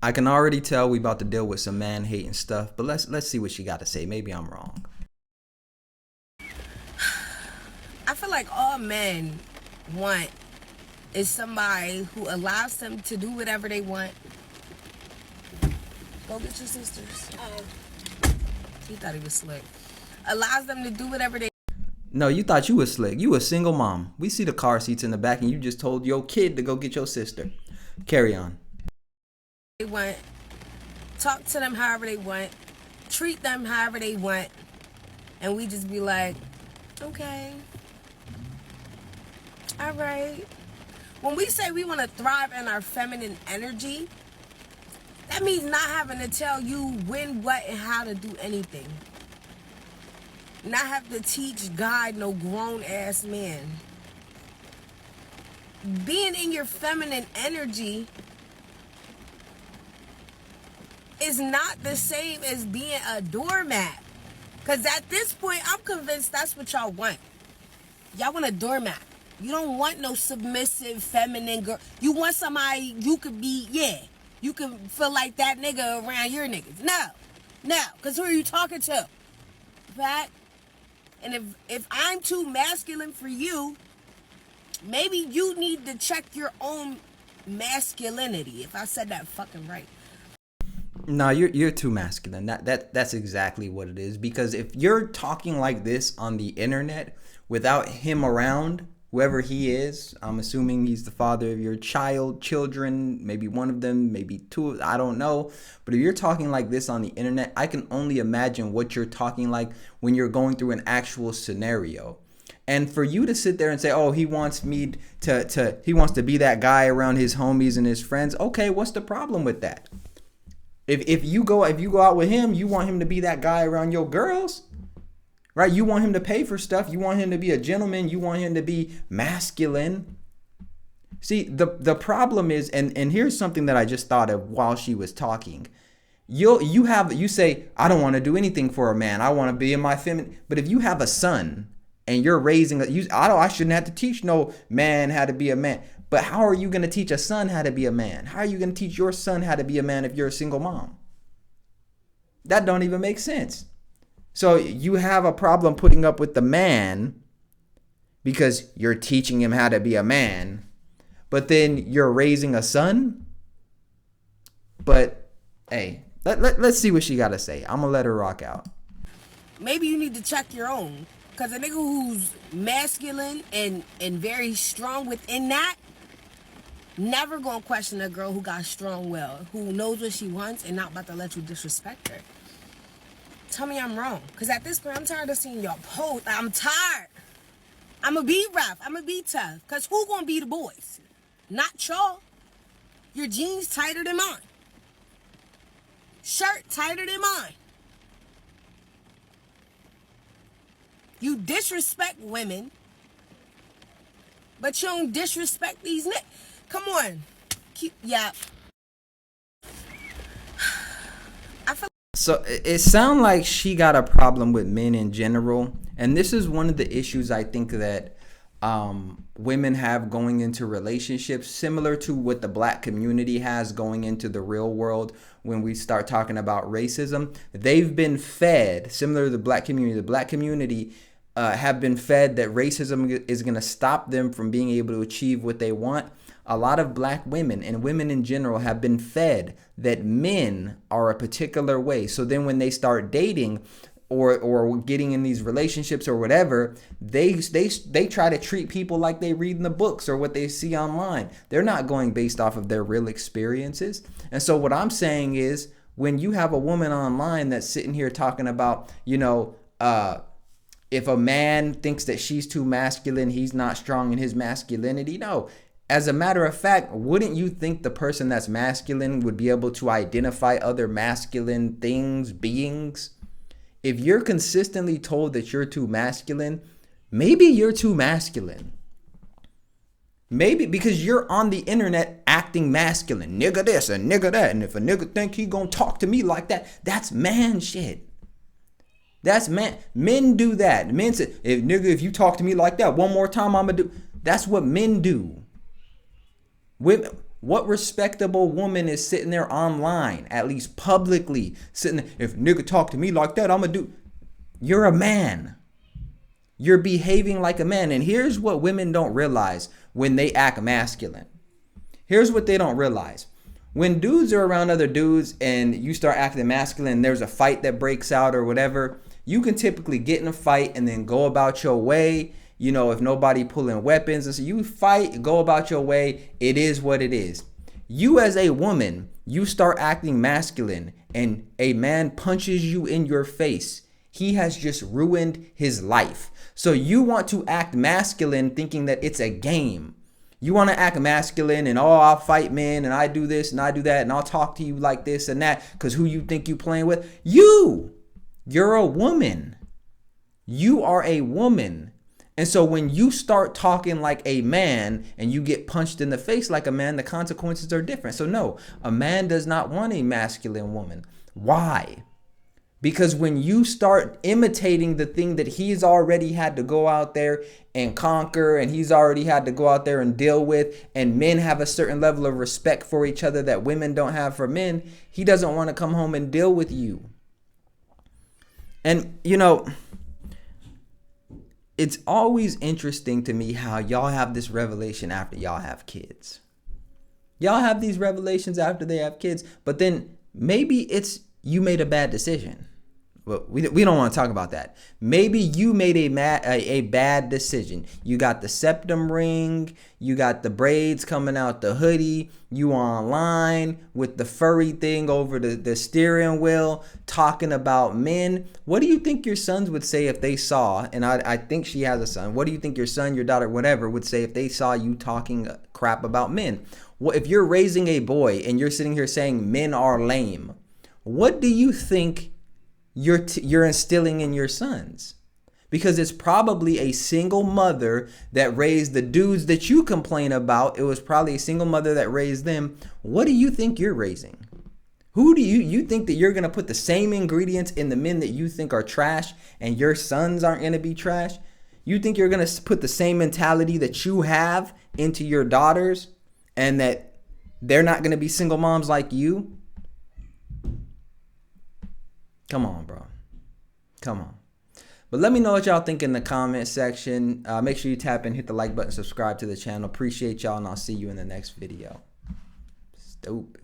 I can already tell we about to deal with some man hating stuff, but let's see what she got to say. Maybe I'm wrong. I feel like all men want is somebody who allows them to do whatever they want. Go get your sisters. He thought he was slick. Allows them to do whatever they. No, you thought you was slick. You a single mom. We see the car seats in the back, and you just told your kid to go get your sister. Carry on. They want. Talk to them however they want. Treat them however they want. And we just be like, okay. All right. When we say we want to thrive in our feminine energy, that means not having to tell you when, what, and how to do anything. Not have to teach, guide no grown-ass man. Being in your feminine energy is not the same as being a doormat. Because at this point, I'm convinced that's what y'all want. Y'all want a doormat. You don't want no submissive, feminine girl. You want somebody you could be, you can feel like that nigga around your niggas. No. Because who are you talking to? Right? And if I'm too masculine for you, maybe you need to check your own masculinity. If I said that fucking right. No, you're too masculine. That's exactly what it is. Because if you're talking like this on the internet without him around, whoever he is, I'm assuming he's the father of your children, maybe one of them, maybe two, I don't know. But if you're talking like this on the internet, I can only imagine what you're talking like when you're going through an actual scenario. And for you to sit there and say, oh, he wants me he wants to be that guy around his homies and his friends. Okay, what's the problem with that? If you go out with him, you want him to be that guy around your girls. Right? You want him to pay for stuff. You want him to be a gentleman. You want him to be masculine. See, the problem is, and here's something that I just thought of while she was talking. You say, I don't want to do anything for a man. I want to be in my feminine. But if you have a son and you're raising, I shouldn't have to teach no man how to be a man. But how are you going to teach a son how to be a man? How are you going to teach your son how to be a man if you're a single mom? That don't even make sense. So you have a problem putting up with the man because you're teaching him how to be a man, but then you're raising a son. But hey, let's see what she got to say. I'm going to let her rock out. Maybe you need to check your own. Because a nigga who's masculine and very strong within that, never going to question a girl who got strong will, who knows what she wants and not about to let you disrespect her. Tell me I'm wrong. Because at this point, I'm tired of seeing y'all post. I'm tired. I'm going to be rough. I'm going to be tough. Because who going to be the boys? Not y'all. Your jeans tighter than mine. Shirt tighter than mine. You disrespect women, but you don't disrespect these niggas. Come on. So it sounds like she got a problem with men in general. And this is one of the issues I think that women have going into relationships, similar to what the black community has going into the real world when we start talking about racism. They've been fed, similar to the black community, have been fed that racism is going to stop them from being able to achieve what they want. A lot of black women and women in general have been fed that men are a particular way. So then when they start dating or getting in these relationships or whatever, they try to treat people like they read in the books or what they see online. They're not going based off of their real experiences. And so what I'm saying is, when you have a woman online that's sitting here talking about, if a man thinks that she's too masculine, he's not strong in his masculinity. No. As a matter of fact, wouldn't you think the person that's masculine would be able to identify other masculine things, beings? If you're consistently told that you're too masculine, maybe you're too masculine. Maybe because you're on the internet acting masculine. Nigga this and nigga that. And if a nigga think he gonna talk to me like that, that's man shit. That's man. Men do that. Men say, if you talk to me like that one more time, I'ma do. That's what men do. What respectable woman is sitting there online, at least publicly, sitting there, if a nigga talk to me like that, I'm gonna do. You're a man. You're behaving like a man. And here's what women don't realize when they act masculine. Here's what they don't realize. When dudes are around other dudes and you start acting masculine, there's a fight that breaks out or whatever, you can typically get in a fight and then go about your way. You know, if nobody pulling weapons, and so you fight, go about your way. It is what it is. You as a woman, you start acting masculine and a man punches you in your face. He has just ruined his life. So you want to act masculine thinking that it's a game. You want to act masculine and, oh, I'll fight men and I do this and I do that and I'll talk to you like this and that because who you think you playing with? You're a woman. You are a woman. And so when you start talking like a man and you get punched in the face like a man, the consequences are different. So no, a man does not want a masculine woman. Why? Because when you start imitating the thing that he's already had to go out there and conquer, and he's already had to go out there and deal with, and men have a certain level of respect for each other that women don't have for men, he doesn't want to come home and deal with you. And, you know, it's always interesting to me how y'all have this revelation after y'all have kids. Y'all have these revelations after they have kids, but then maybe it's you made a bad decision. Well, we don't want to talk about that. Maybe you made a bad decision. You got the septum ring, you got the braids coming out the hoodie, you online with the furry thing over the steering wheel talking about men. What do you think your sons would say if they saw, and I think she has a son, what do you think your son, your daughter, whatever would say if they saw you talking crap about men? Well, if you're raising a boy and you're sitting here saying men are lame, what do you think you're instilling in your sons? Because it's probably a single mother that raised the dudes that you complain about. It was probably a single mother that raised them. What do you think you're raising? Who do you think that you're going to put the same ingredients in the men that you think are trash and your sons aren't going to be trash? You think you're going to put the same mentality that you have into your daughters and that they're not going to be single moms like you? Come on, bro. Come on. But let me know what y'all think in the comment section. Make sure you tap and hit the like button, subscribe to the channel. Appreciate y'all, and I'll see you in the next video. Stupid.